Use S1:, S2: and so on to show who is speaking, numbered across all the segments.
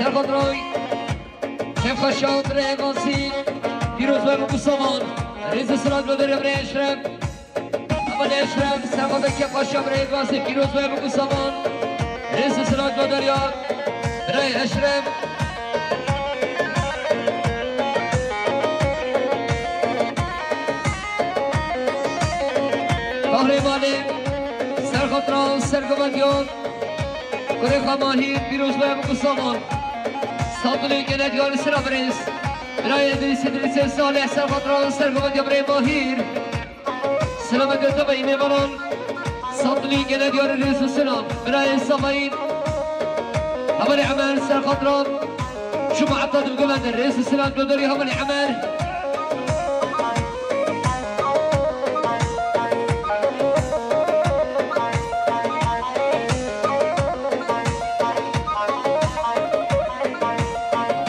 S1: سرخود روی کف خشاب ریگاسی پیروز به مقصمان ریز سراد بدر ابر اشرم اول اشرم سرخود کف خشاب ریگاسی پیروز به مقصمان ریز سراد بدر یا برای اشرم قهرمانی سرخود را سرگوندیان کره خماهی پیروز به مقصمان سادلی گنه دیار سرابریز برای ادریس صالح سرخطران سرگوندی برای ماهیر سلامت دبی میمانان سادلی گنه دیار ریز سلام برای سامعین همال عمر سرخطران شما عطاد بگوند ریز سلام دوداری همال عمر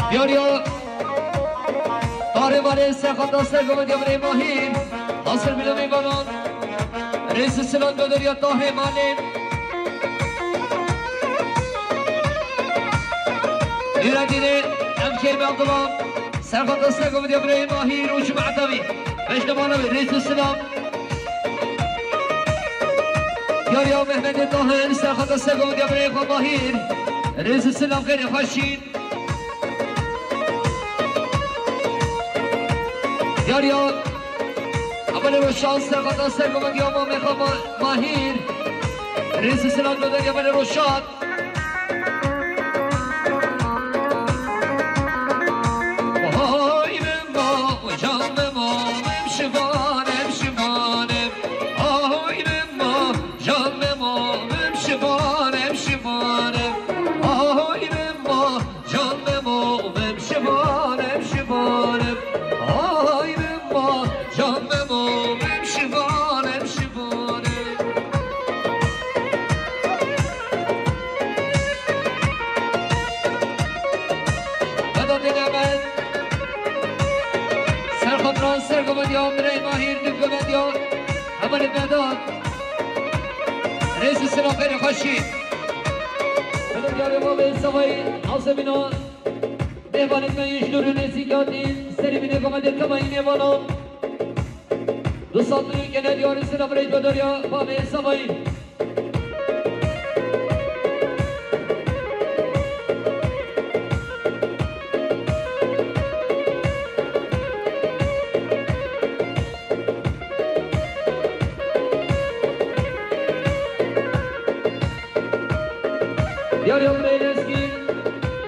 S1: بیاریا قهرمان سرخطران سرگوندی برای ماهیر حاصل بیلو میمانان ریز سلام دوداری طاهر مانین دیره دیره امکیر به عبدالله سرخطران سرگوندی برای ماهیر و شما عطاوی بشنمانوی ریز سلام بیاریا محمد طاهر سرخطران سرگوندی برای ماهیر ریز سلام خیلی خوشین یاریا اول روشان سرخطا سرگوندی اما میخوام ماهیر ریز سلام دادن اول روشان آهای ما و جام ما امشوانم شوانم آهای ما جام ما امشوانم شوانم آهای ما جام ما امشوانم شوانم سرگوندیان برای ماهیر دبگوندیان عمل مداد رئیس سلام خیلی خوشی بلو دیاری ما به سوایی عاصمینا مهبانت من یشنور نزیگاتین سری بینه گمدر کمایی میوانان دو سال بلوی کنه دیاری سلام رئیس بداریا با به سوایی یاری عمره نسکین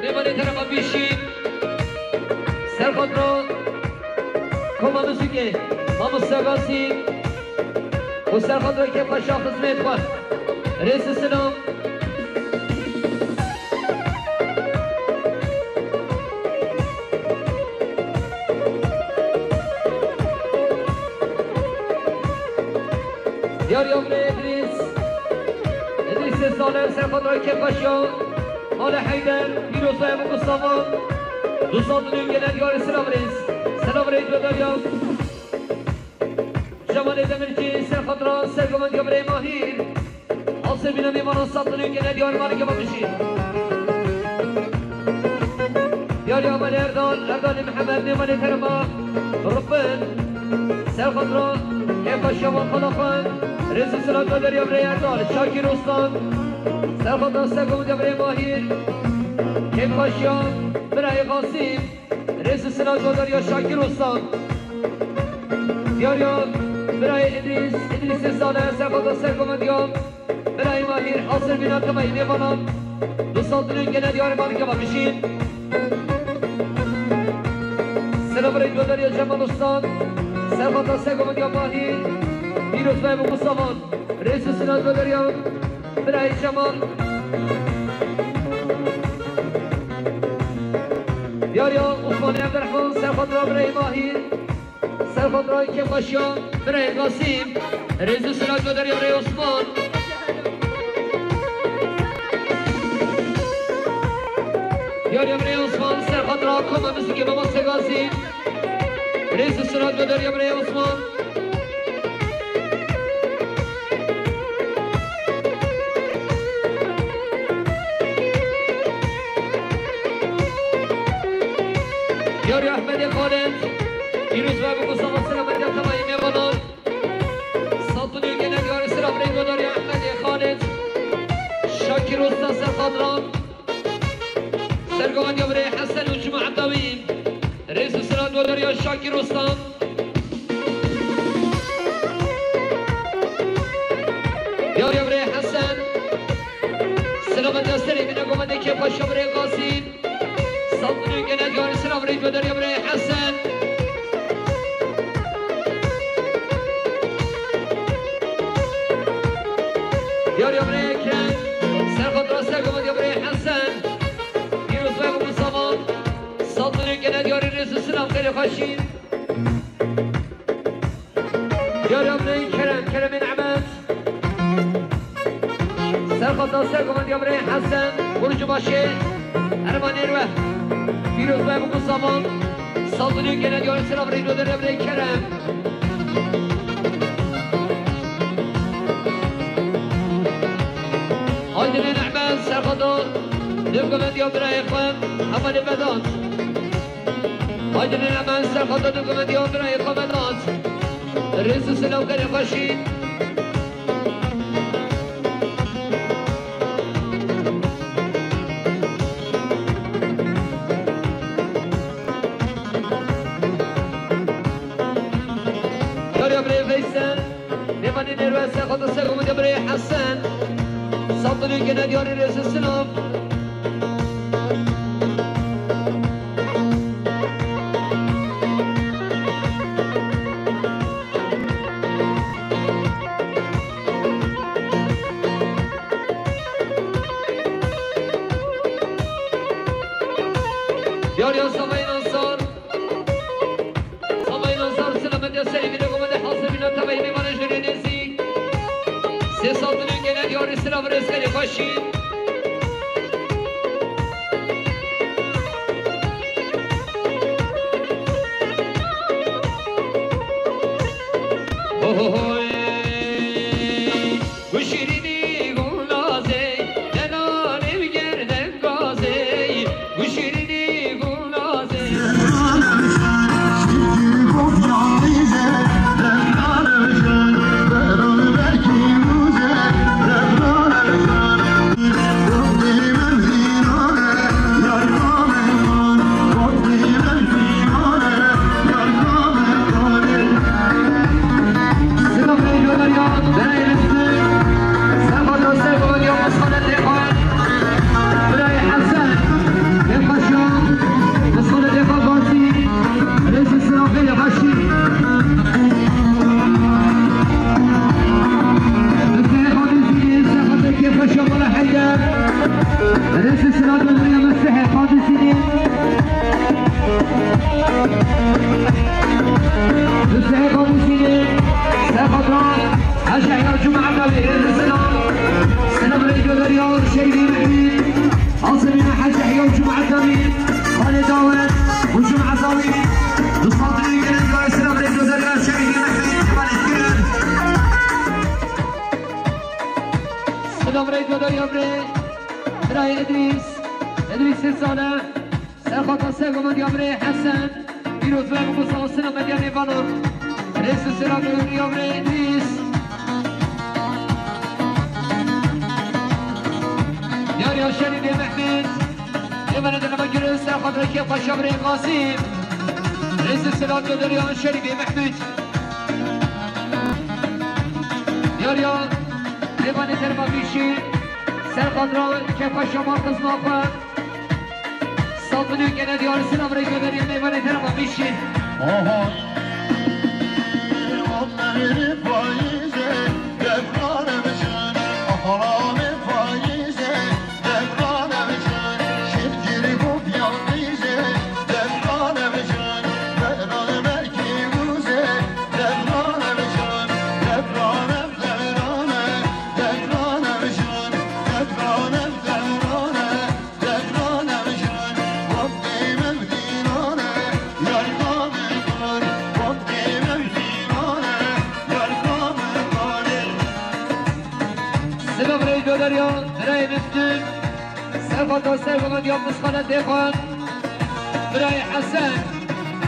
S1: نمانه طرف بیشین سرخود را کما مسوکه ما مستقاسی و سرخود را که پاشا خزمت خواهد رئیس سلام یاری عمره ادریس ساله سرخود رای که پاشا مال حیدر پیروز و مصطفی دو سال دنیم گنه دیار سلام ریز بداریا جمال دمرچی سرخود را سرگوندی برای ماهیر حاصل بینم ایمان سال دنیم گنه دیار مالک با بشید دیاری عمل اردال محمد نمانه ترما ربن سرخود را که پاشا و خلاقان ریز سلام بداریا برای اردال شاکر استان سرخود را سرگوندی برای ماهیر که پاشا برای قاسم رئیس سلام بداریا شاکر استان دیاریا برای ادریس ساله سرخود سرگوندیان برای ماهیر حاصل بینا کمایی میوانم دو سال دنیم گنه دیار مالک با بشین سلام برای بداریا جمال استان سرخود سرگوندیان ماهیر پیروز به مصطفی رئیس سلام بداریا برای جمال دیاریا عثمانی عبدالرحمن سرخود را برای ماهیر سرخود رای که باشیان برای قاسم رئیس سلام بداریا برای عثمان دیاریا برای عثمان سرخود را کما مثل که با سگاسی رئیس سلام بداریا برای عثمان خالد پیروز و بگو سلام سلامتی تمامی میوانان سلطنی گنه دیار سلام رنگو داری احمد خالد شاکر استاد سرخادران سرگوان یابره حسن و جمع عدوین رئیس سلام داری شاکر استاد دیار یابره حسن سلامت دستری بینه گمانده که پاش یابره قاسین سلطنی گنه دیار سلام رنگو داری یابره حسن دیار یابره کرن سرخادران سرگوان یابره حسن پیروز و ابو سامان سلطنی گنه دیار رئیس سلام خیلی خوشین دیار یابره کرم نعمت سرخادران سرگوان یابره حسن خروج باشه ارمانی روه پیروز و ابو سامان سلطنی گنه دیار سلام رنگو داری یابره کرم آیدن نعمت سرخادران نبقى يوم راي اخوان اما نبدات آیدن نعمت سرخادران نبقى يوم راي اخوان الرئيس سلام كان يخشين يا بري فيسن نبني نروي سرخادران سرخادران يا بري حسن سلطنی گنه دیار رئیس سلام دیار یا سامین انصار سلامت یا سری بینه گمانده حاصل بینه تبایی میمانه جوری نیزی سه سلطنی گنه دیار سلام رئیس خیلی خوشین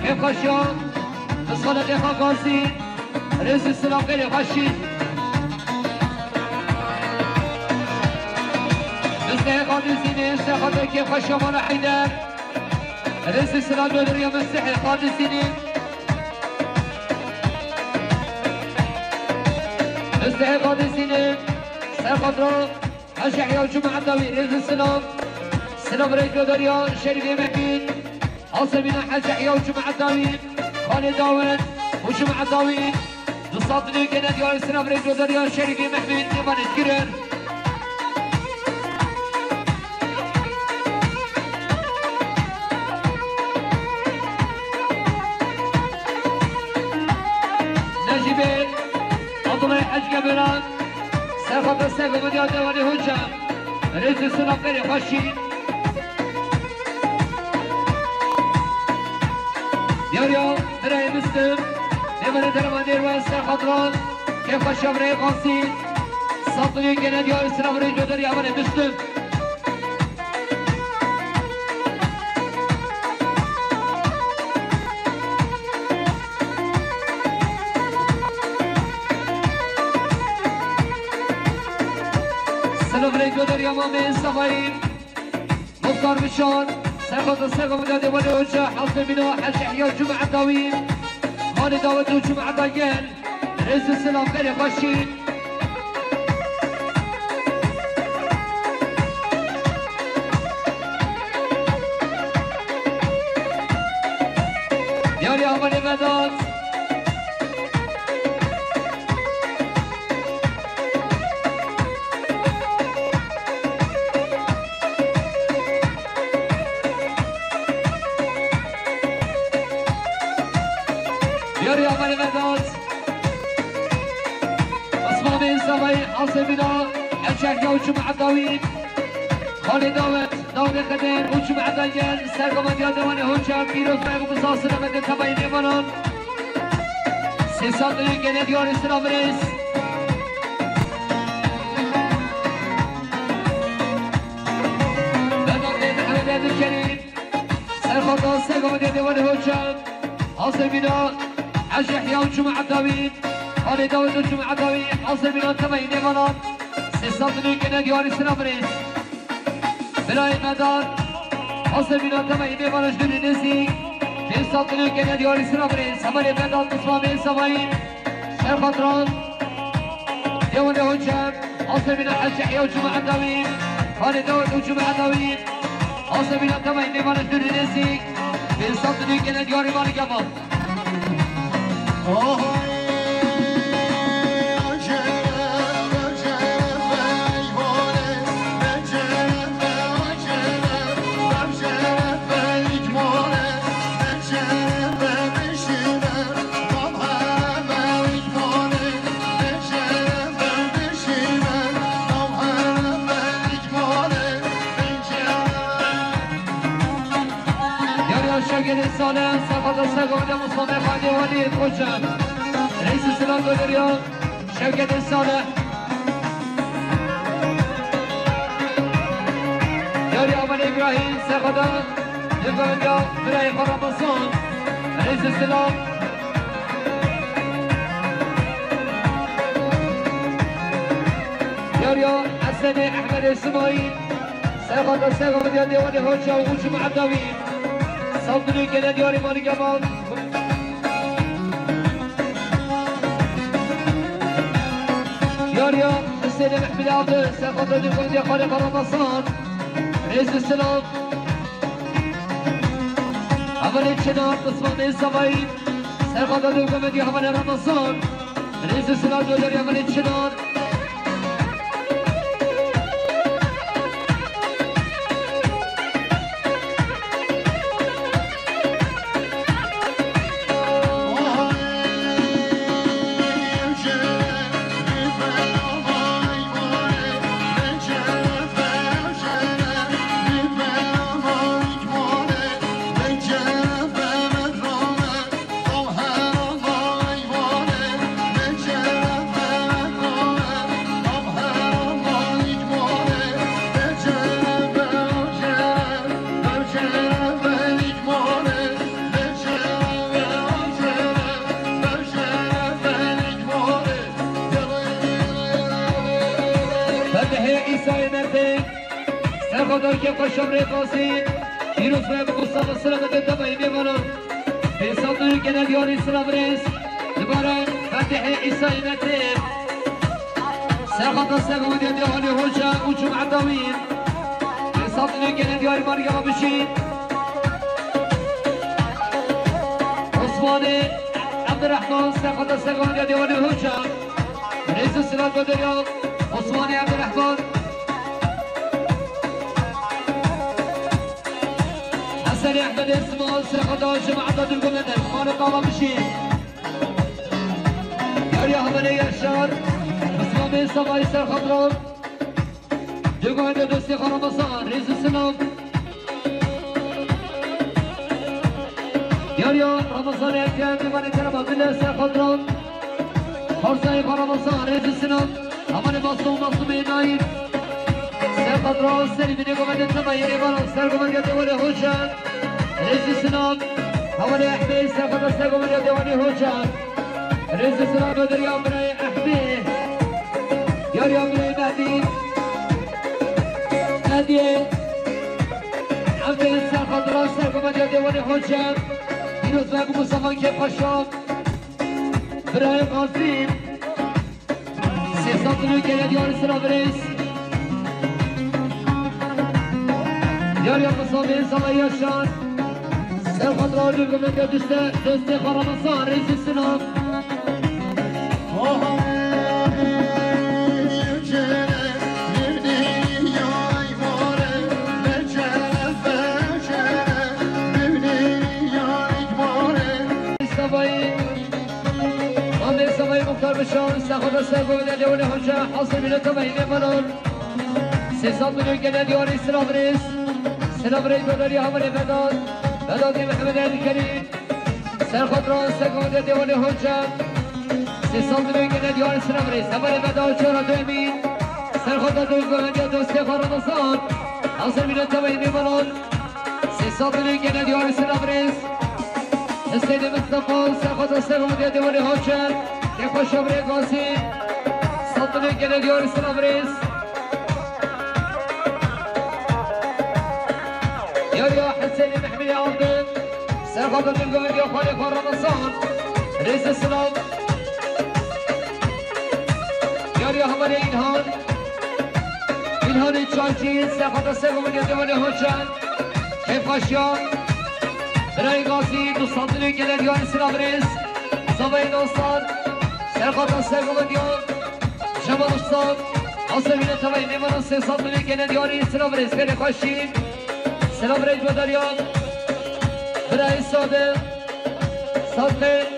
S1: كيف خشيان الصلاة كيف قاسين رئيس السلام غير خشين مستحق قادسين استخدم كيف خشيان ولا حيدر رئيس السلام دولار يوم مستحق قادسين مستحق قادسين سيقدروا أشحيا وجمع الدوي رئيس السلام سلام رئيس دولار شريف مكين حاصل بنا حشحيا وجمع الدوي خالد داود وجمع الدوي نصادني كنا ديال سلام رئيس دولار شريف محمد نيمان الكرر نجيبين أضلي حج قبلان سيخط السيف مديان دواني هجام رئيس السلام غير خشين يوريو براي مسلم نمر درمان ديروان سيخطران كيف خشام رأي قاسين ساطني كنا ديال سلام رئيس دولار يوم مسلم سلام رئيس دولار يوم صفاين مختار بشان سيخط السيف مديان دواني هجام حاصل بنا حشحيا وجمع الدوي خالد داود وجمع الديال رئيس السلام غير خشين يالي أماني غدات يالي أماني غدات أصمامي الزمي حاصل بنا حشحيا وجمع الدوي خالد داود خدين وجمع الديال سرقم ديال دواني هجام بيروز بيغو بساسنا مدن تباين نيمانان سيسان دلين گنه ديال اسلام رئيس بدان دين محمد عبد الكريم سرخطان سرقم ديال دواني هجام حاصل بنا حشحيا وجمع الدوي خالد داود وجمع الدوي حاصل بنا تباين نيمانان سيسان دلين گنه ديال اسلام رئيس بلاي مدار حاصل بنا تمام بيمانش دنيسي في ساطني كنا ديال سرابريس عمل مدار تصميم سواين شيخ خطران يوم هجام حاصل بنا حشحيا وجمع الدوي خالد داود وجمع الدوي حاصل بنا تمام بيمانش دنيسي في ساطني كنا ديال مال جمال شاگرد سالم سرخط سگان مصطفى خالد ولید خوشم رئیس السلام دولاریا شاگرد سالم یاری اول ابراهیم سرخط نفرمیا برای خرابسان رئیس السلام یاریا حسن احمد اسماعیل سرخط سگان دیال دیوانی خوشم و خوشم عبداوی صندوقی که ندیاری مالی گمان یاریا حسین محمد عبد سرخط دیوانی خالق رمضان رئیس السلام اول چنار قسمان سوایی سرخط دیوانی حمل رمضان رئیس السلام دولاری اول چنار ایسای مرده سرخوتای که خوشم ریقاسی پیروز باید بگوستم سلامت دمایی میمانم حساب دوری که ندیاری سلام ریز دوباره فتح ایسای مرده سرخوتا سرگو دیدی حالی خوشم اوچو معدامین حساب دوری که ندیاری مارگا بشین عثمان عبدالرحمن سرخوتا سرگو دیدی حالی خوشم رئيس السلام بدريا عثمان عبد الرحمن حسن احمد اسماعيل سرخدا جماعة الجمهورية مال طابا مشي يا همني يشار عثمان صباي سرخدا جمهورية دوستي خرمسان رئيس السلام يا رمضان اكرام بمن كرم بالله سرخدا فرصای خرابستان رئیس السلام همان مصوم نایب سرقد راس سری بینه گمده تمایی باران سرگمرگه دوال حجت رئیس السلام همان احمد سرقد راس سرگمرگه دوال حجت رئیس السلام دریام برای احمد یاریام برای مهدی احمد سرقد راس سرگمرگه دوال حجت دیروز بگو مصطفی که پاشام برای قاسم سیستان دلوی که دیار سلام ریس دیاری مصابه سلام یاشان سرخط را جو گمنده دوست خرامسان ریس سلام مختار بشان سخوت سرگو بده دیوان حجه حاصل بیده تبهیم منون 300 میلیون که دیوانی سلام ریس بداری همون بدادی محمد علی کریم سرخوت را سرگو بده دیوان حجه 300 میلیون که دیوانی سلام ریس همون بدار چهارا دویمین سرخوت را دویمین دوستی خارمسان حاصل بیده تبهیم منون 300 میلیون که دیوانی سلام ریس استید مصطفى سرخوت را سرگو بده دیوان حجه که خوش امره قاسی صدقه که ندیار سلام ریز یا حسین محمد عبد سرخوت الگوید یا خالق و رمضان ریز سلام یا همه اینهان چانچین سرخوت سرگوید یا دیوان حجن که خوشیان برای قاسی دو صدقه که ندیار سلام ریز زبای دوستان سرخوت سرگو دیار شما استاد آسمین تبایی میمانم 300 میلیون که ندیاری سلام ریز خیلی خوشیم سلام ریز بداریان برای صادق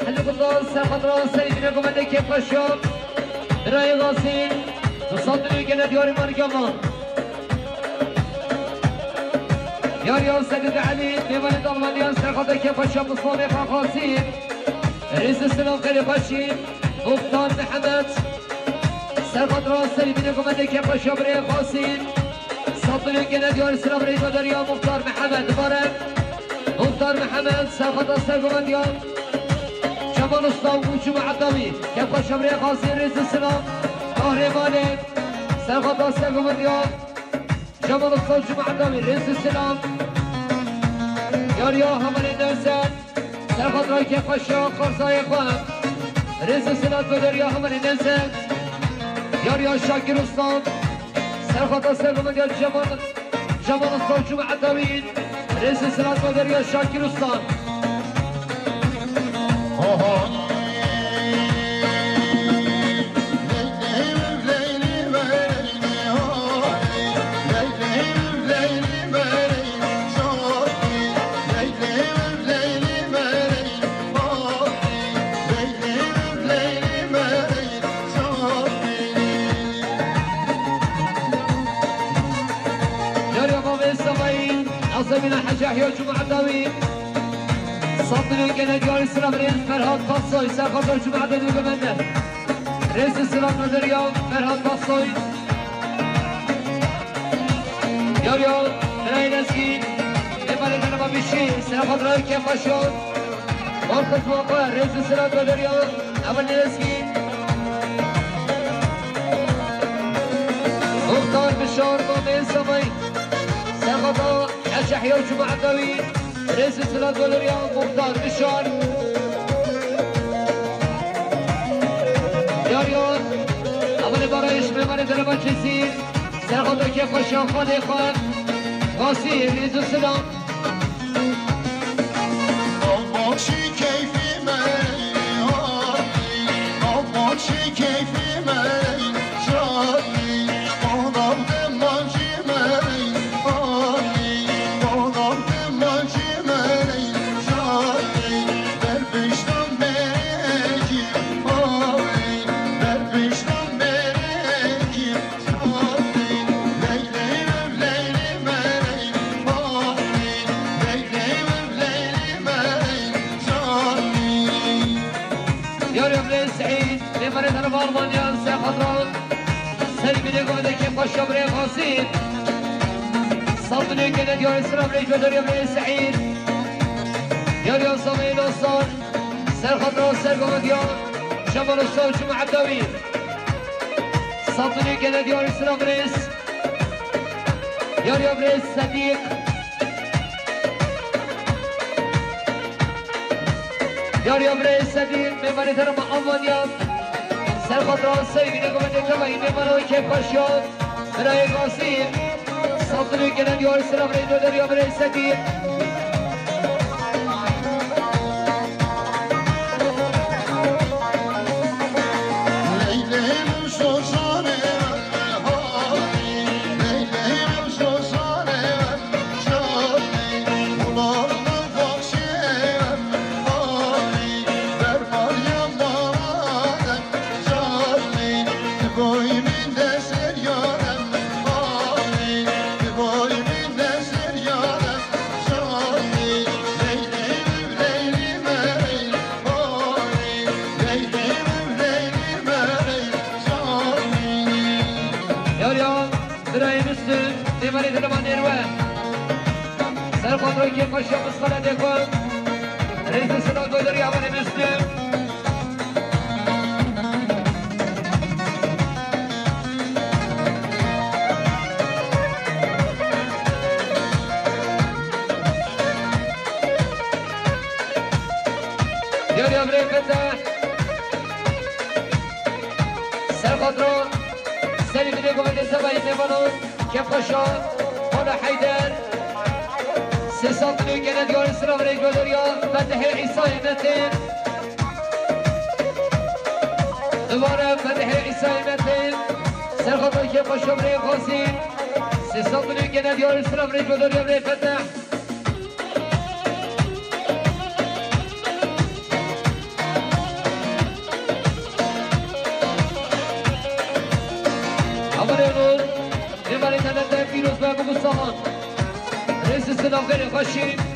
S1: حلی قدار سرخوت را سریدین گمده که خوشیم برای غاسی 200 میلیون که ندیاری مرگمان یاریان سدید علی میمان دامانیان سرخوت که خوشیم مصمام خاصیم ریز سلام خیلی خوشیم مختار محمد سرخوت را سری بینه گمده که پشابره خاصین صبری که ندیار سلام ریز و دریا مختار محمد دوباره مختار محمد سرخوت را سر گمدیان جمال اسلام وچو معدامی که پشابره خاصین ریز سلام قهرمانه سرخوت را سر گمدیان جمال اسلام وچو معدامی ریز سلام یاریا همانی نرسن سرخوت را که پشاب خرزای خواه رئیس سنات بدریا همانی نزد یاریا شاکر استاد سرخوت سرگومد یا جمال استاد جمع عدوین رئیس سنات بدریا شاکر استاد من حجاح يا جمعة داوي صدري كنا جوار السلام رئيس فرهاد قصوي ساخر جمعة داوي بمنه رئيس السلام نظريا فرهاد قصوي يا ريال براي نسكين لبالي كنا ما بيشي سلام خضراء كيف اشون مركز موقع رئيس السلام نظريا اول نسكين مختار بشار شحية وجماعة قوي رئيس السلام والرياض مختار بشار يا رياض أول مرة يشمل من دربات جسيم سرخطو كيف خشان خالي خان غاسي رئيس السلام ألمانيا سيخطرون سلمي لكم كيف الشبري غاسين صوتني كده ديار السلام ليش بدر يا بني سعيد يا ريال صمي نصر سيخطرون سيركم ديار شمال الصوت مع الدوين صوتني كده ديار السلام ريس يا ريال ريس صديق يا ريال ريس صديق ممن ترمى ألمانيا سرخطران سيبين قمت الجمعين بمنوي كيف خشيان براي قاسين صدري كنن يور السلام ريدو در يوم رئيس سكين كيف الشمس خلد يكون رئيس السلام قدر يعمل مسلم يا أمريك فتح سرقطرون سليم لكم السبعين نبنون كيف خشان هنا حيدر سيصدني كانت يور السلام ريجو دريا فتح عيسى متين دوباره فتح عيسى متين سرخطر كيف الشمري قاسين سيصدني كانت يور السلام ريجو دريا بري فتح عمر نور لمن تنتهي في روز بابو الصهان رئيس السلام غير خشي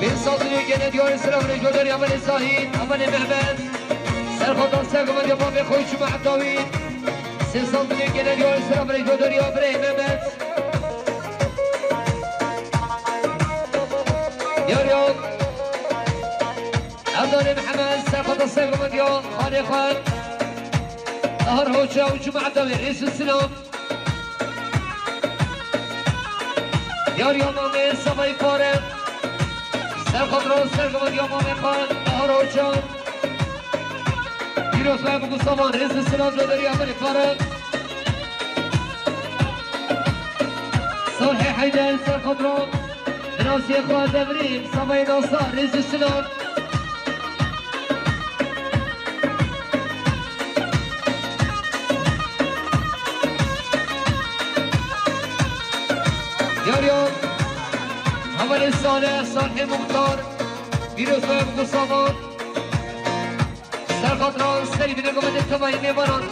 S1: بين صدري كانت يور السلام رجو دريا بني الزاهين أمني محمد سرخطان ساقم يا بابي خوش مع الدوين سي صدري كانت يور السلام رجو دريا بني محمد يا رياض أمني محمد سرخطان ساقم يا خالي خان نهر هوشا وجمع الدوين رئيس السلام يا رياض أمين صبي فارغ سرخطران سرگمد یا مامن خان نهار جان پیروز باید بگو سامان رئیس السلام دادری عملی فارغ صالح حیدر سرخطران ناسی خواه دبرین سمای ناصر رئیس السلام یاریان اول میوان صالح صالح مختار پیروز و ابو سامان سرخاطران سری بینه گمده تمایی میوانان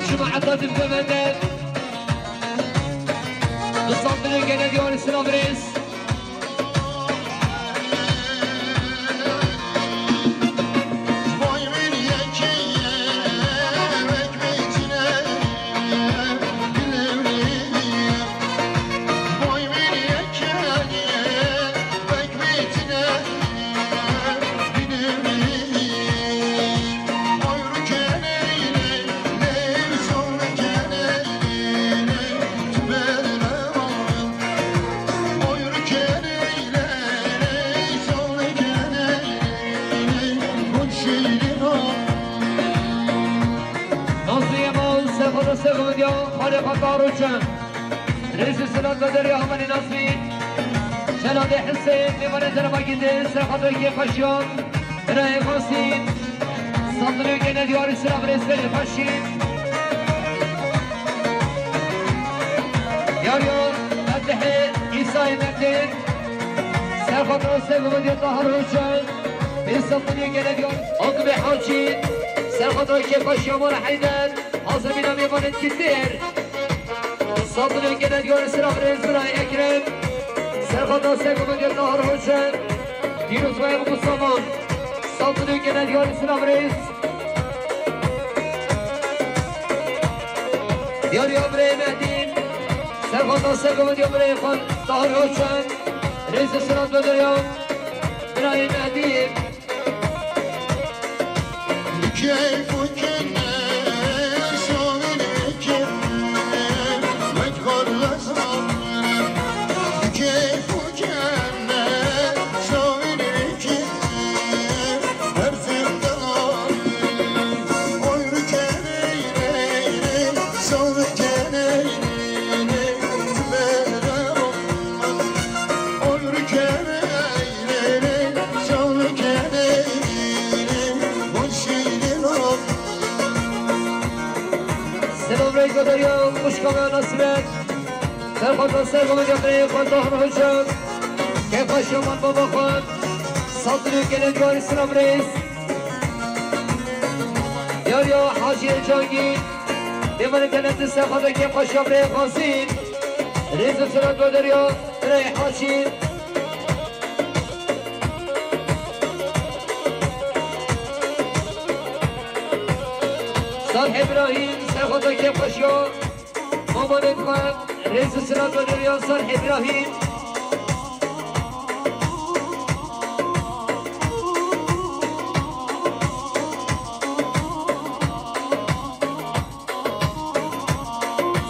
S1: شما عداد بمنده دوستان بینه گنه دیوان سلام ریس رئيس السناد بدري أحمد نصري سناد حسين لمن زرباقيدين سرخطر كيف الشيوم رأي فاسين صدري كنا ديوار السلام رئيس بني فاشين ياريو أدحي إيساي مكتين سرخطر سيقوم ديو طهر روشان بيصدري كنا ديوار أقبي حاجين سرخطر كيف الشيوم ورحيدان حاضر بنا ميمان كتير صدري كده ديور السلام رئيس براي اكرم سرخطا سيكم ديور نهر حسين ديروز ويب مصطفى صدري كده ديور السلام رئيس ديور يوم ري مهدين سرخطا سيكم ديور براي خان نهر حسين رئيس السلام بدر يوم براي مهدين كيف كنا داریم مشکل نصرت سرخوان سرگم جبری خود دهر حجم که خشمان بابا خود صدری گلنگار اسلام رئیس یاریا حاجی جانگی دیوان تنت سرخوان که خشم ری خاصین رئیس سرات بدریا ری حاجی صالح ابراهیم سرخوان که خشم مامانت خواهد رئیس سرات بدریا صالح ابراهیم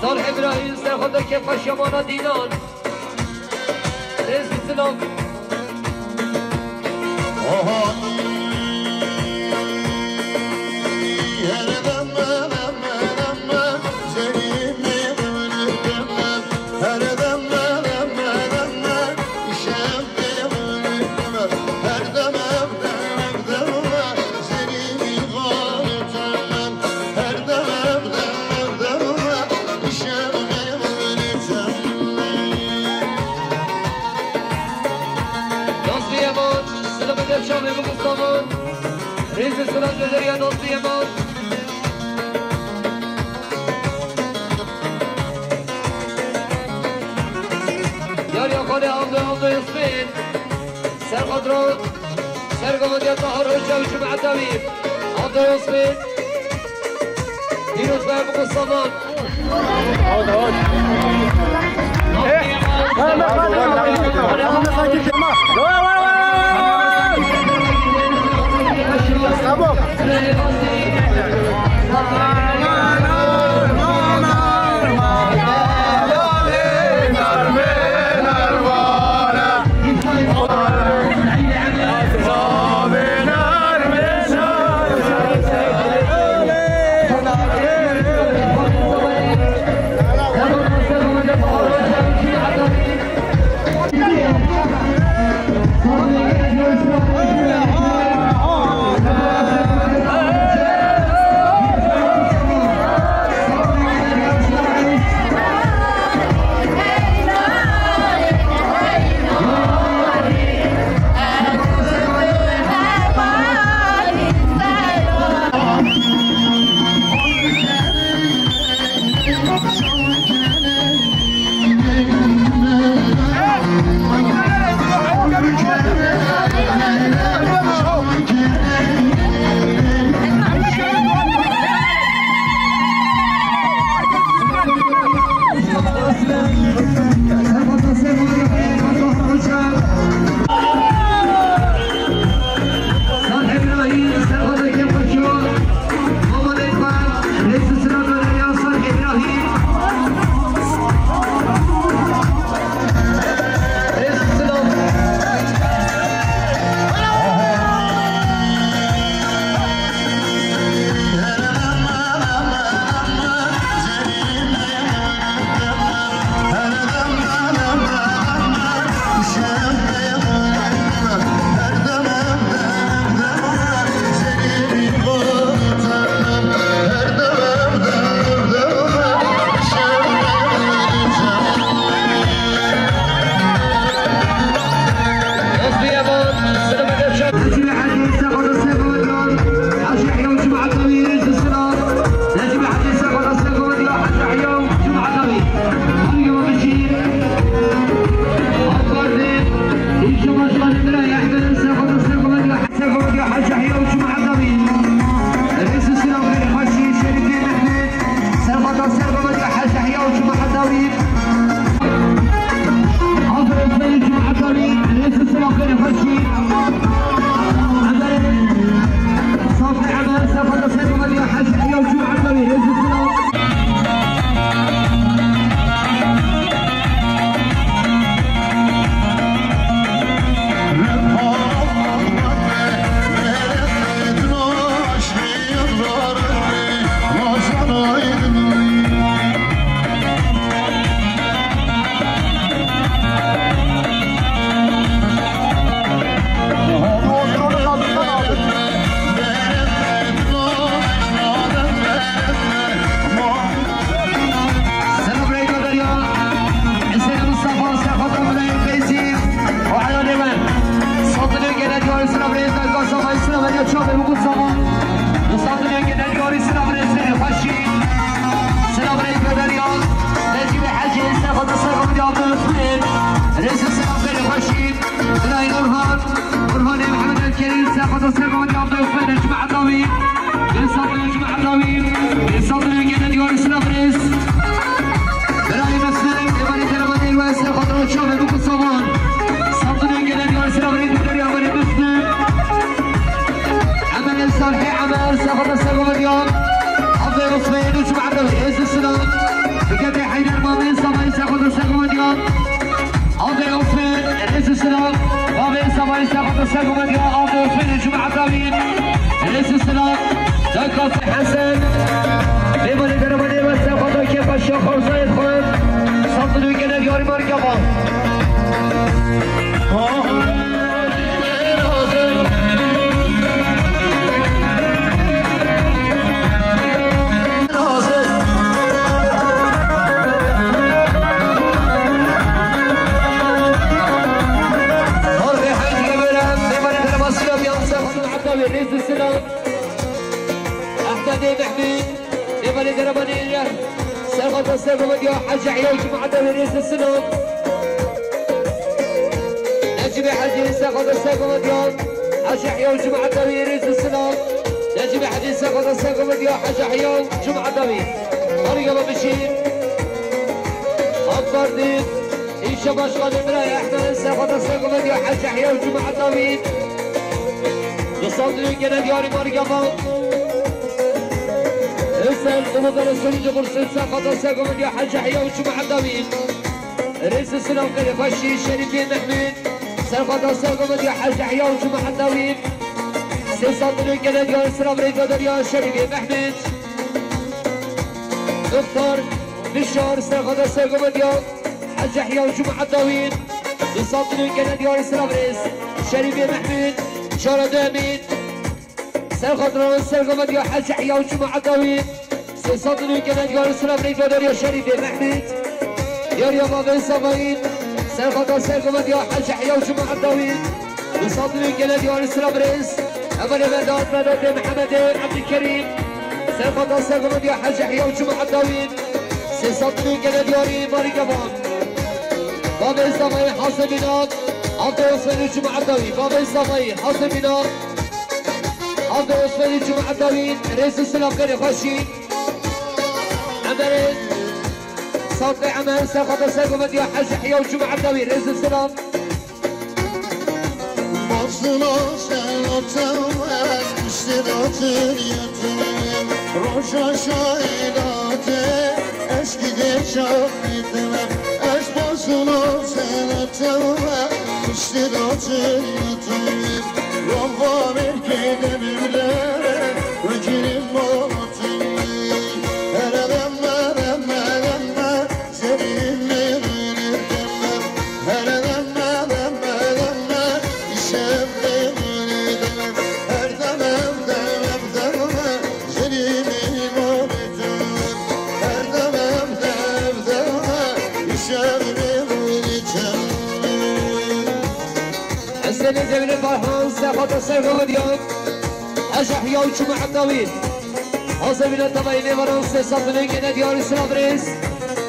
S1: صالح ابراهیم سرخوان که خشمان دینان رئیس سلام رئیس سلام بدریا دوستی ما یاریا خاله آمدو اسمین سرخدرو سرگمونی طهر حجه و جمع طبیب آمدو اسمین دیروز باید بکن سامان Estamos. السلام بكتي حيدر بابين صباي ساخد السلام عبد الوفين رئيس السلام بابين صباي ساخد السلام عبد الوفين الجمعة الطويل رئيس السلام دكتور حسن بيبالي درباني بس ساخد كيف الشيخ زايد خان صدروا كده ديار مركبة رئيس السلام احمد محمود بيبالي دربانية ساقط الساقو مديو حاج عيوش معدل رئيس السلام نجيب حديث ساقط الساقو مديو حاج عيوش معدل رئيس السلام نجيب حديث ساقط الساقو مديو حاج عيوش معدل طريقة بشير أكبر دين إيشا باشغال مراي أحمد ساقط الساقو مديو حاج عيوش معدل يصلي كده دياري مرقبة اسأل قمضان السنجة برسل ساقط الساقو من يا حاج حيا وجمع الدمين رئيس السلام كده فشي الشريفين محمود ساقط الساقو من يا حاج حيا وجمع الدمين سيصلي كده دياري السلام ريد ودر يا الشريفين محمود دكتور بشار ساقط الساقو من يا حاج حيا وجمع الدمين يصلي كده دياري السلام رئيس الشريفين محمود شارع دامين سرخطران سرقمت يا حاج حيا وجمع الدوين سيصدروا كنان يا السلام ريد ودر يا شريفي محمود يا بابين صباين سرخطران سرقمت يا حاج حيا وجمع الدوين يصدروا كنان يا السلام ريس أبن مداد محمد عبد الكريم سرخطران سرقمت يا حاج حيا وجمع الدوين سيصدروا كنان يا مريقبان بابين صباين حاصل بنات عبد الوصفين الجمعة الدوين بابا الصفاي حاصل بنا عبد الوصفين الجمعة الدوين رئيس السلام كان يخشي عمل صوت عمل ساقط الساقو مديو حاج حيا والجمعة الدوين رئيس السلام
S2: مصنع سنتوات اشتراط اليتيم روشا شايلات اشكي geçak gitmem اش مصنع سنتوات اشتراط اليتيم ربا merkede bimlere vecilim molatini hele demme seninle yürüdemem hele demme işemde yürüdemem her demem seninle molatini her demem işemde yürüdemem
S1: السنة جميل فرحان ساقط الساقو مديو حاج حيا وجمع الدوين حاصل بنا طبعين فرنسا صدرين كده ديار السلام رئيس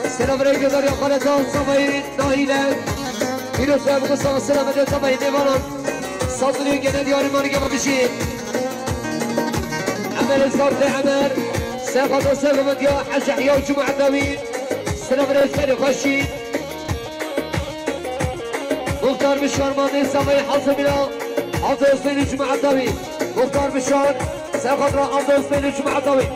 S1: السلام رئيس دار يا قناة صباين ناهيلا بيرو سلام قصة السلام عليكم طبعين فرن صدرين كده ديار مرقبة بشير عمل صارت عمل ساقط الساقو مديو حاج حيا وجمع الدوين السلام رئيس كده خشي مختار بشار ماضي صباي حاصل بنا عبد الوصفين الجمعة الدوين مختار بشار ساقط عبد الوصفين الجمعة الدوين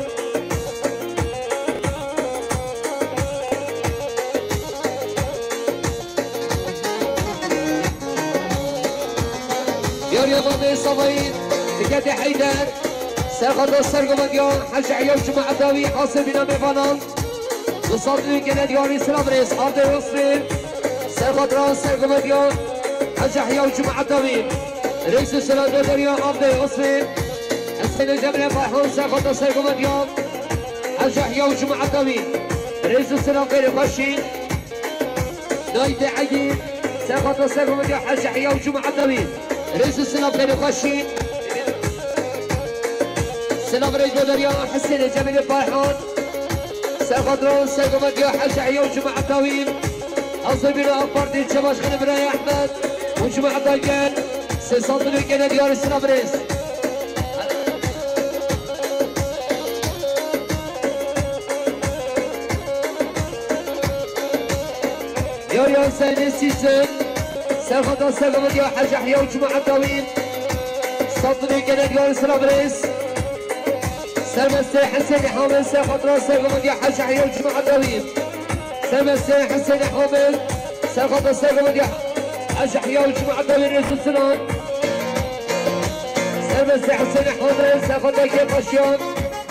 S1: يا ماضي صباي تكاتي حيدر ساقط السرقو مديون حاج عيا وجمعة الدوين حاصل بنا ميفانان وصدري كده دياري سلام رئيس عبد الوصفين ساقط السرقو مديون حاج حيا وجمعة الدوين رئيس السلام دريا عبد الوصفين السنة جميلة فرحان ساقط السرقو مديون حاج حيا وجمعة الدوين رئيس السلام غير خشين نايد عيد ساقط السرقو مديون حاج حيا وجمعة الدوين رئيس السلام غير خشين سلام رئيس دريا حسين جميلة فرحان ساقط السرقو مديون حاج حيا وجمعة الدوين حصل بنا أكبر دين شباش خلي براي أحمد وجمع الضيقان سيصدروا كده ديار السلام رئيس يا سيدي السيسن ساخد السلام ديال حاج حيا وجمع الدوين صدروا كده ديار السلام رئيس سرمسي حسين حامل سيخطر سيقوم يا حاج حي الجمعة الطويل سرمسي حسين حامل سيخطر سيقوم يا حاج حي الجمعة الطويل رئيس السلام سرمسي حسين حامل سيخطر كيف خشيان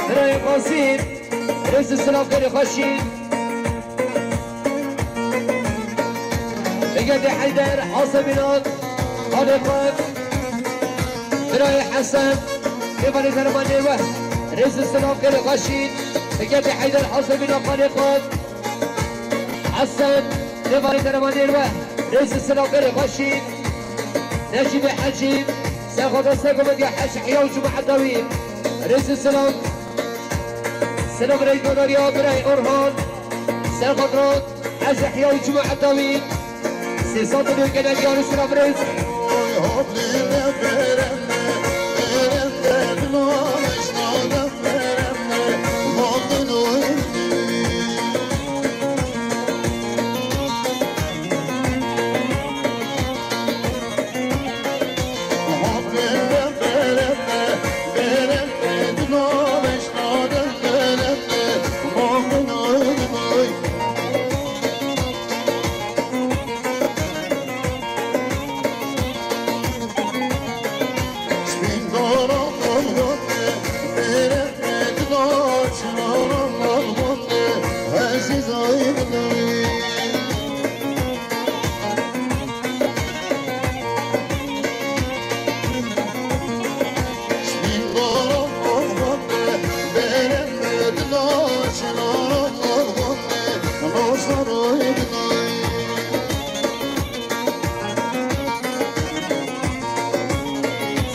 S1: براي قاسين رئيس السلام كري خشين بقدي حيدر حاصل بنات خالقات براي حسن كيفاني درماني وه رئيس السلام كري خشين بقدي حيدر حاصل بنات خالقات حسن كيفاني درماني وه رئيس السلام كري خشين نجيب حجيب سياخد سيقوم يا حاج حيا وجمعة الطويل رئيس السلام سلام رئيس مداريا براي أورهان سياخد رود حاج حيا وجمعة الطويل سيصاد الوكالة ديال سلام رئيس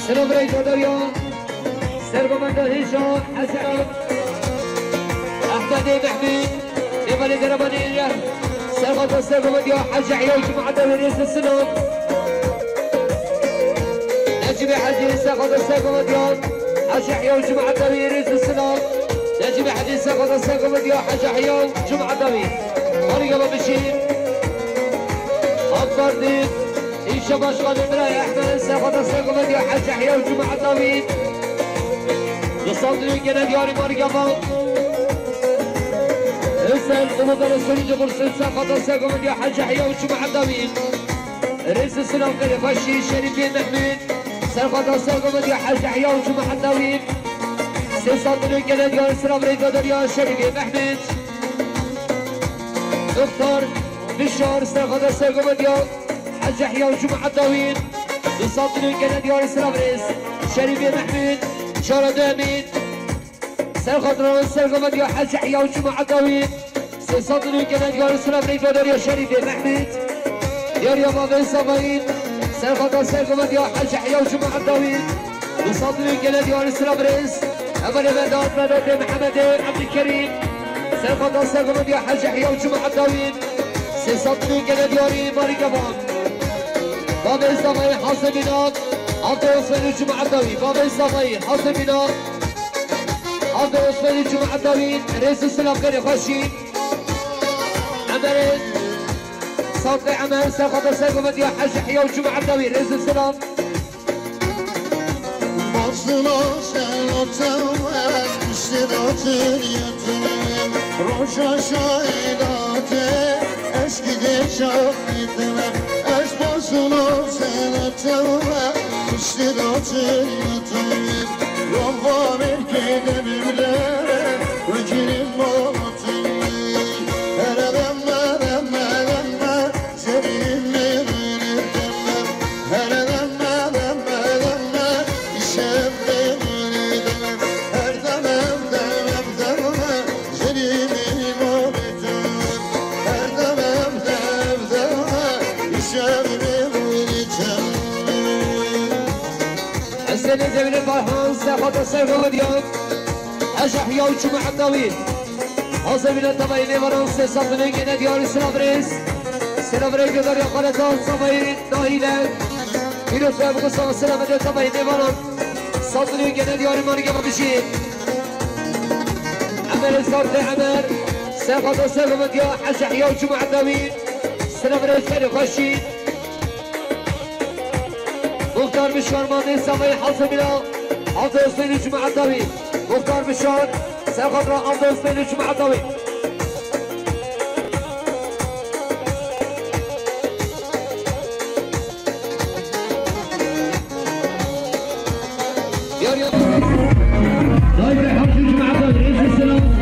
S1: سلام رئيس مداريا سرقمنده هشام حسن أحمد محمود لبني دربانية سرقة سرقمنده حاج حيا وجمعة الطويل رئيس السلام نجيب حديث سرقة سرقمنده حاج حيا وجمعة الطويل رئيس السلام نجيب حديث سرقة سرقمنده حاج حيا وجمعة الطويل مريم بشير أبردين إيشا باشغال إبراهيم أحمد سرقة سرقمنده حاج حيا وجمعة الطويل يصدر يمكن دياري مريم حسين قبض الرسولي جبرسل ساقط ساقم يا حاج حيا وجمعة الطويل رئيس السلام كري خشي شريف بن محمود ساقط ساقم يا حاج حيا وجمعة الطويل سيصدر يمكن دياري السلام رئيس مداريا شريف بن محمود دكتور بشار ساقط ساقم يا حاج حيا وجمعة الطويل يصدر يمكن دياري السلام رئيس شريف بن محمود شارد امين سرخطر سرقمت يا حاج حيا وجمعة الطويل سيصدر يمكن ديار السلام رئيس مداريا شريف بن محمود ديار يا بابا الصباين سرخطر سرقمت يا حاج حيا وجمعة الطويل يصدر يمكن ديار السلام رئيس أبا الإمداد مداد محمد عبد الكريم سرخطر سرقمت يا حاج حيا وجمعة الطويل سيصدر يمكن دياري ماري كمان بابا الصباين حاصل بنات عبد الوصفين الجمعة الطويل بابا الصباين حاصل بنات عبد الوصفين الجمعة الطويل رئيس السلام كري خشي عمل صوتي عمل ساقط ساقمت يا حاج حيا والجمعة الطويل رئيس السلام
S2: Başına sen oturmak müşteratın yatırım Roşa şahidatı eski geçak gitmem Eş başına sen oturmak müşteratın yatırım Rabba merkede birlere Vecilim batın Hele demme demme demme Seninle beni demmem Hele demme demme demme İşem beni demmem Her demem demem demme Seninle batın Her demem demem demme İşem beni demmem
S1: السنة زمن الفرحان ساقط السيف وديان حاج حيا والجمعة الطويل حاصل من الطبعين فرنسا صدنين كنا ديار السلافريس سلافريس يقدر يقال تان صباين ناهيلا كيلو سابق الصلاة السلامة الطبعين فرن صدنين كنا ديار مريم بشير عمل الصوت عمر ساقط السيف وديان حاج حيا والجمعة الطويل سلافريس كان خشي مختار مشوار ماضي سامي حاصل بلا حاصل الجمعة الطويل مختار بشار سرخط را عبد الحسين الجمعة الضوي يا طيب يا حبيبي الجمعة الضوي رئيس السلام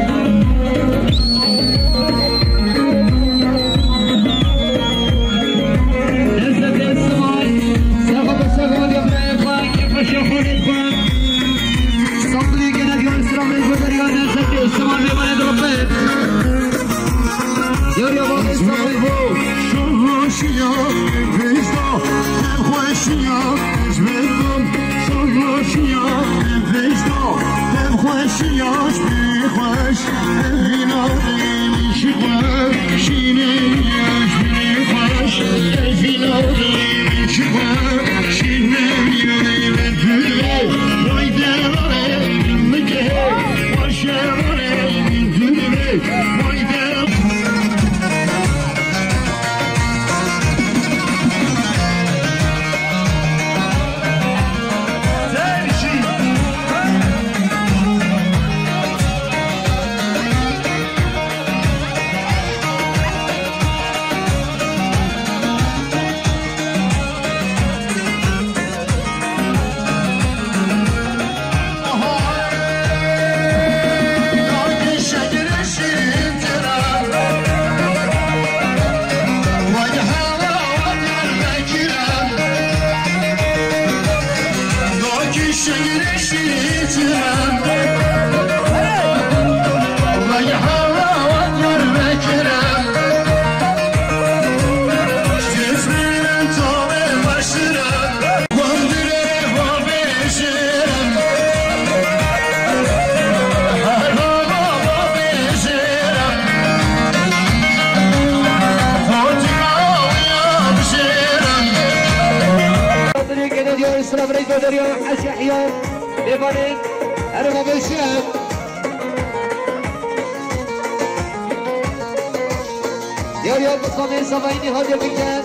S1: يا بصمي صبايني هادي بكان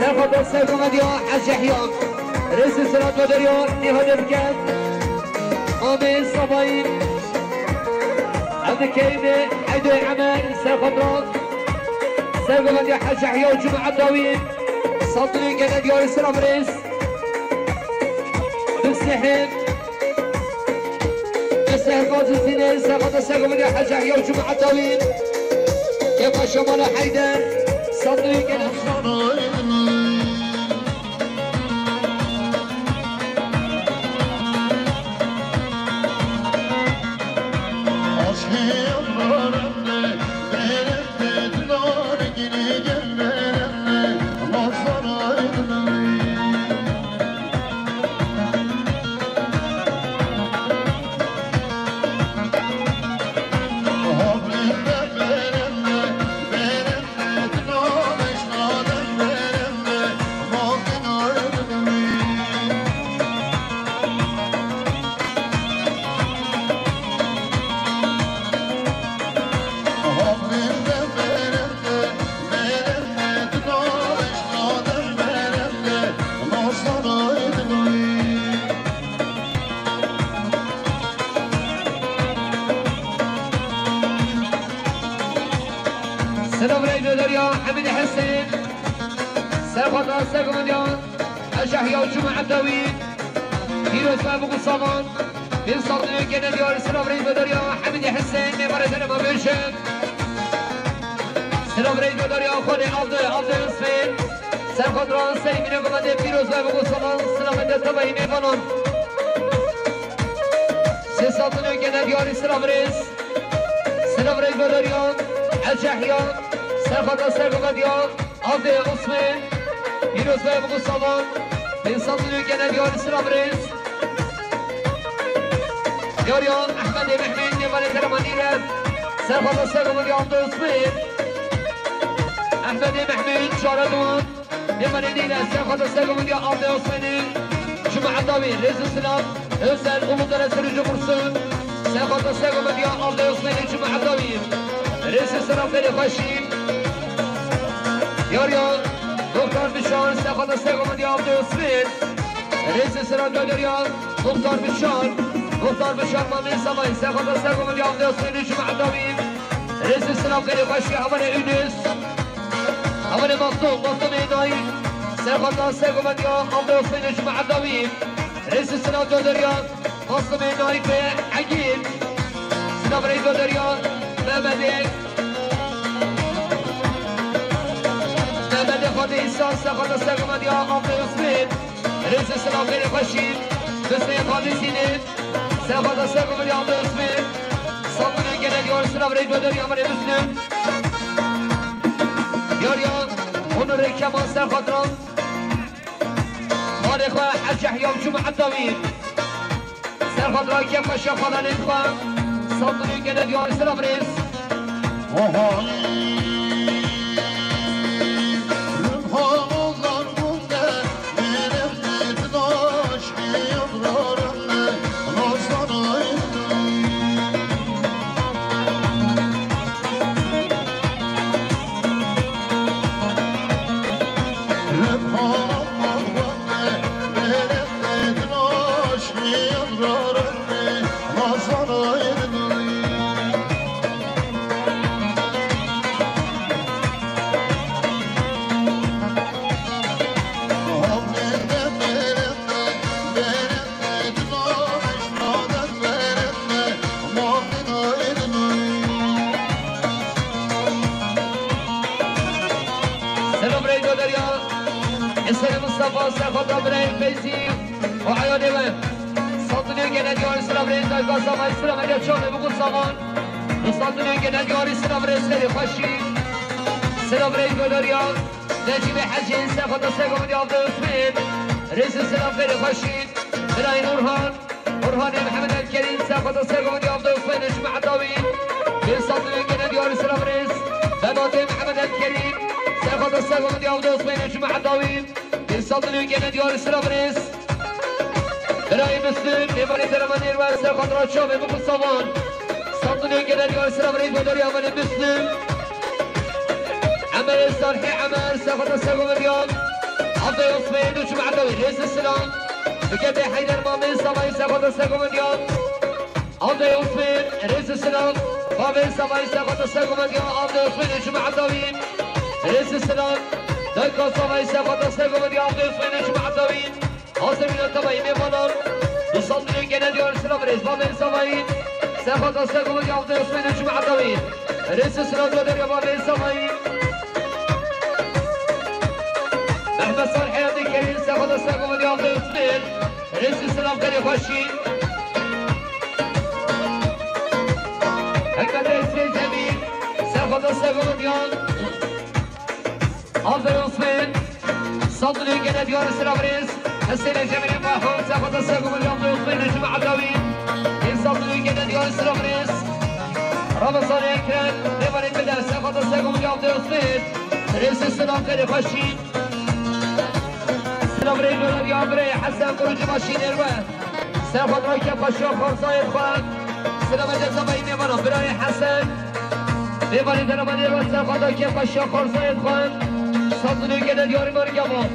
S1: سرخط السيكم ديا حج حيام رئيس السلام ودريا نهادي بكان آمين صباين عبد كيمة حيدو عمر سرخط راك سيكم ديا حج حيام جمعة داوين صدري كان ديا السلام رئيس بسحب بسحب قاضي السنين سرخط السيكم ديا حج حيام جمعة داوين يبقى شمال حيدر صدري كده سلام ريدو دريا حمد حسين سرخط راسك مليون الشحية وجمعة الدوين فيروز بابو قصامان بن صدري كان ديار سلام ريدو دريا حمد حسين مبارز انا ما بيشم سلام ريدو دريا خوني عبد اسمين سرخط راسي من قمد فيروز بابو قصامان سلام الدستبعي ميفانون سي صدري كان ديار سلام ريس سلام ريدو دريا الشحية سرخط السرقة ديار عبد اسمين فيروز بابو قصامان بن صدري كان ديار سلام ريس يوريان احمد محمد نيفالي ترمانيرة سرخط السرقة ديار عبد اسمين احمد محمد شاردوان نيفالي دينا سرخط السرقة ديار عبد اسمين جمعة الدوين رئيس السلام حسين غموض الاسرج برسون سرخط السرقة ديار عبد اسمين جمعة الدوين رئيس السلام خيري خشيم يوريان دكتور بشار سرخط السرقة ديار عبد اسمين رئيس السلام داريان مختار بشار مختار بشار مامین سمای سخوت سگو ملیام دیوز فینش معدویم رئیس السلام خیلی خوشی اول اونس اول مفتوم اینایی سخوت سگو ملیام دیوز فینش معدویم رئیس السلام جادریان مفتوم اینایی به عگین سلام رئیس جادریان محمد خود ایسان سخوت سگو ملیام دیوز فین رئیس السلام خیلی خوشی بسیار خالی سینه سخوت سگو ملیام دیوز فین صابونه گله دیار سلام رئیس جادریان من مسلم یاریان هنر کمان سخوت ران مال خواه حج احیام جمعه دوید سخوت ران که پشا خدا نخواه صابونه گله دیار سلام رئیس سخوت ابراهیم فیزی و عیالی من سلطنی گنه دیاری سلام رئیس دایگاه سامان سلام علیه چانه بگو سامان سلطنی گنه دیاری سلام رئیس خیلی خوشی سلام رئیس گلوریان نجیب حجین سخوت سگو ملی عبد الاسمین رئیس سلام خیلی خوشی برای نورهان محمد الکریم سخوت سگو ملی عبد الاسمین اجمع داوین به سلطنی گنه دیاری سلام رئیس بناته محمد الکریم سخوت سگو ملی عبد الاسمین اجمع داوین صادنی گنه دیار سلام رئیس برای مسلم میوانی درمانی رو از خاطرات شامه بکن سامان صادنی گنه دیار سلام رئیس بداری عمل مسلم عمل صالحی عمل سخوت سگو ملیان عبد عثمان و جمع دوی رئیس السلام بکده حیدر مامن سامای سخوت سگو ملیان عبد عثمان رئیس السلام مامن سامای سخوت سگو ملیان عبد عثمان و جمع دوی رئیس السلام دایگاه سامای سخوت سگو ملیان عبد عثمان و جمع دوی حاضرین التبایی میمانان بصدر گنه دیار سلام رئیس مامن سامای سخوت سگو ملیان عبد عثمان و جمع دوی رئیس السلام جادر مامن سامای محمد صالح حیاتی کریم سخوت سگو ملیان عبد عثمان رئیس السلام خیلی خوشی حکمت رئیس جمیل سخوت سگو ملیان عبد عثمان صدر گنه دیار سلام رئیس حسین جمیل باحون سخوت سگو ملیان عبد عثمان جمع داوی این صدر گنه دیار سلام رئیس رمضان اکرم دیوانی بدر سخوت سگو ملیان عبد عثمان رئیس السلام خیلی خوشی سلام رئیس دولاری برای حسن قروج ماشین اروه سخوت رای که پاشا خورسای خواه سلام جزابایی میمانم برای حسن دیوانی درمانی اروه سخوت رای که پاشا خورسای خواه صدر گنه دیاری مرگمان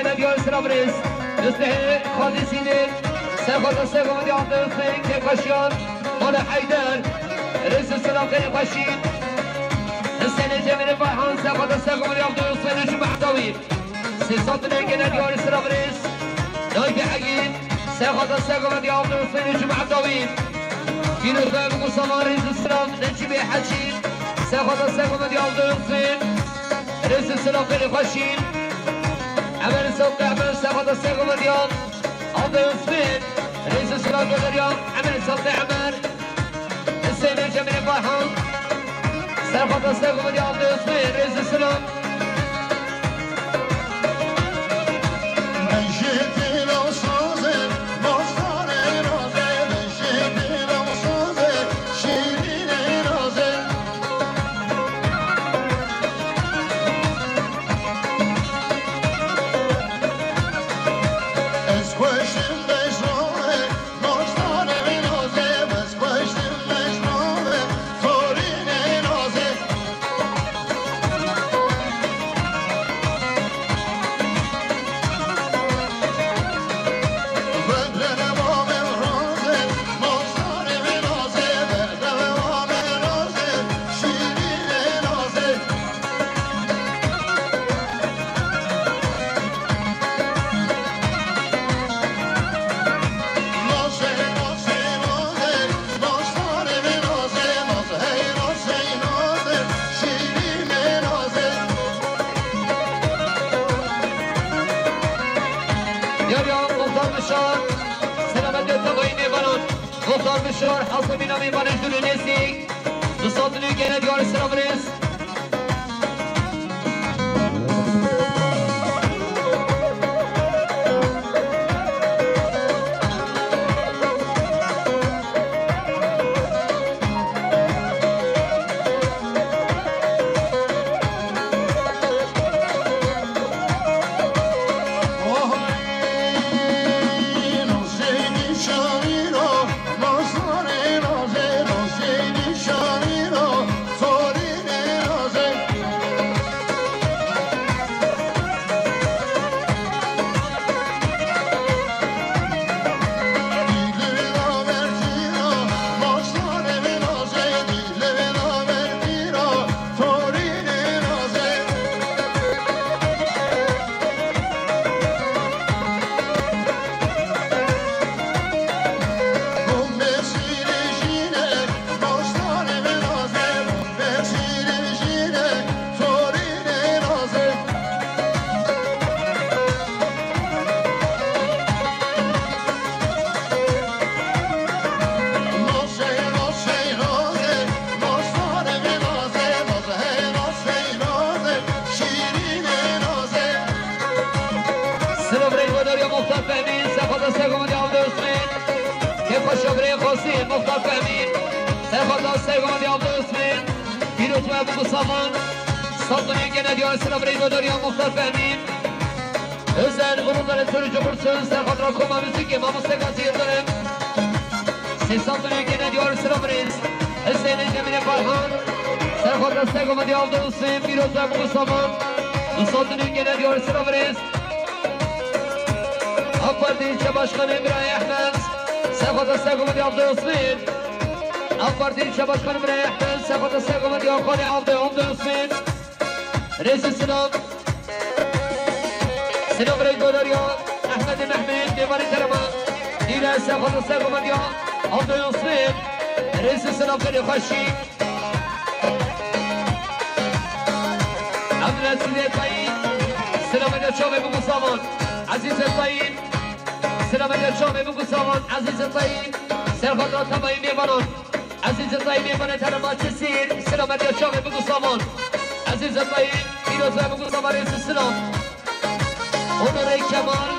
S1: گنه دیار سلام رئیس مثل خالد سینه سخوت سگو ملی عبد الاسمین که کاشیان مال حیدر رئیس السلام خیلی خوشی حسین جمیل باحون سخوت سگو ملی عبد الاسمین جمع داوی سیصد گنه دیار سلام رئیس نایب حقین سخوت سگو ملی عبد الاسمین جمع داوی فیلو بگو سامان رئیس السلام نجیب حجی سخوت سگو ملی عبد الاسمین رئیس السلام خیلی خوشی عمل صوت عمل سخوت سگو ملیان عبد الاسمین رئيس السلام جدريان عمل صوت عمل حسین جمیل فرحان سرخط از تقوم دیام دوستمین رئیس سلام مختار بشار حاصل بنا من بانش دلو نسيك دوستان دلو گنه دیار سلام رس مختار فهمید سرخواه سرگان دیام دوستمین پیروز و ابو سامان سلطانی گنه دیار سلام رید و داریم مختار فهمید özel onunların sürücü bursun serhat rakuma müzik imamı sekası yıldırım Sesantını gene diyor selam reis Hüseyin'in Cemile Farhan serhat rasteguma diye aldı Hüseyin Firoz ve Mustafa Sesantını gene diyor selam reis AK Parti İlçe Başkanı İbrahim Ahmet serhat rasteguma diye aldı Hüseyin AK Parti İlçe Başkanı İbrahim Ahmet serhat rasteguma diye aldı Hüseyin Reis selam سلام ريد وداريا أحمد المحمد ديواني ترما إلى ساخذ الساق ومديا عبد الصيف رئيس السلام كان يخشي عبد العزيز الطيب سلام الشام ابو صامان عزيز الطيب سلام الشام ابو صامان عزيز الطيب ساخذ الطيب يمنون عزيز الطيب يمنون ترما تسير سلام الشام ابو صامان عزيز الطيب إلى ابو صامان رئيس السلام Onur Kemal,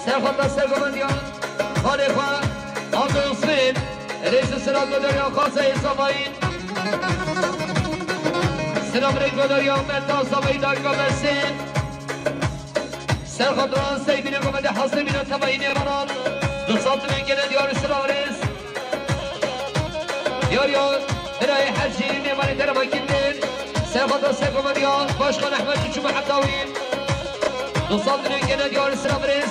S1: Serhat'ta Sergomendiyan, Halifa, Abdül Hüseyin, Reis-i Selam Göderiyan, Kasayı Samayın, Selam Reis Göderiyan, Mertan Samayı Dakika Mersin, Serhat Ran, Seybine Gömedi, Hasebine Tamayın Emanan, Dusatlı Gene diyor Selam Reis, diyor ya, Birayi Hacı, Nemani Teremakindir, Serhat'ta Sergomendiyan, Başkan Ahmet Üçü Muhaddavin, Dostlarının gene diyor selam reis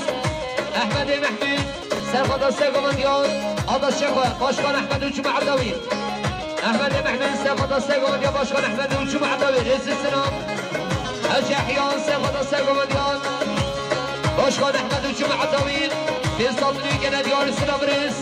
S1: Ahmet Mehmet Serhat Asyagoman diyor Adas Şekva Başkan Ahmet Üçü Muaddavi Ahmet Mehmet Serhat Asyagoman diyor Başkan Ahmet Üçü Muaddavi Reis selam Hacı Ahyan Serhat Asyagoman diyor Başkan Ahmet Üçü Muaddavi Dostlarının gene diyor selam reis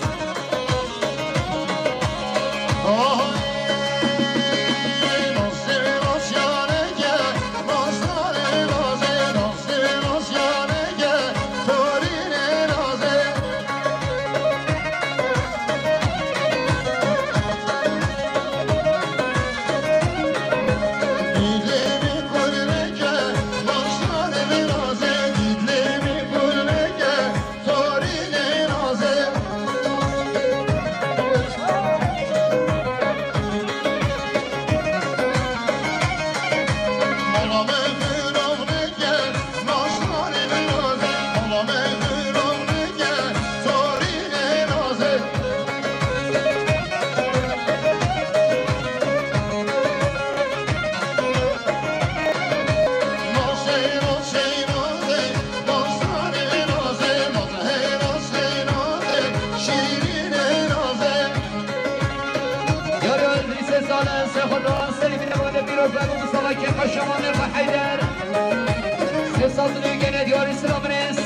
S1: پیروز و ابو مصطفى که قشمان و حیدر سه ساطنی که ندیاری سلام ریس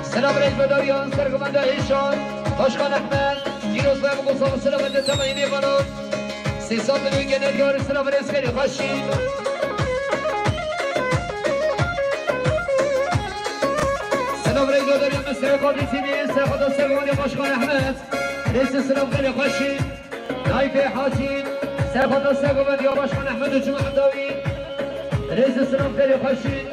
S1: سلام ریس بداریان سرگمنده ایشان باشخان احمد پیروز و ابو مصطفى سلامت تمایینی بانون سه ساطنی که ندیاری سلام ریس خیلی خوشید سلام ریس بداریان مستر قادی تیمی سرخدا سرگمنده باشخان احمد ریس سلام خیلی خوشید نایف حاجی سرخدا سرگمنده باشخان احمد و جمع داوی ریس سلام خیلی خوشید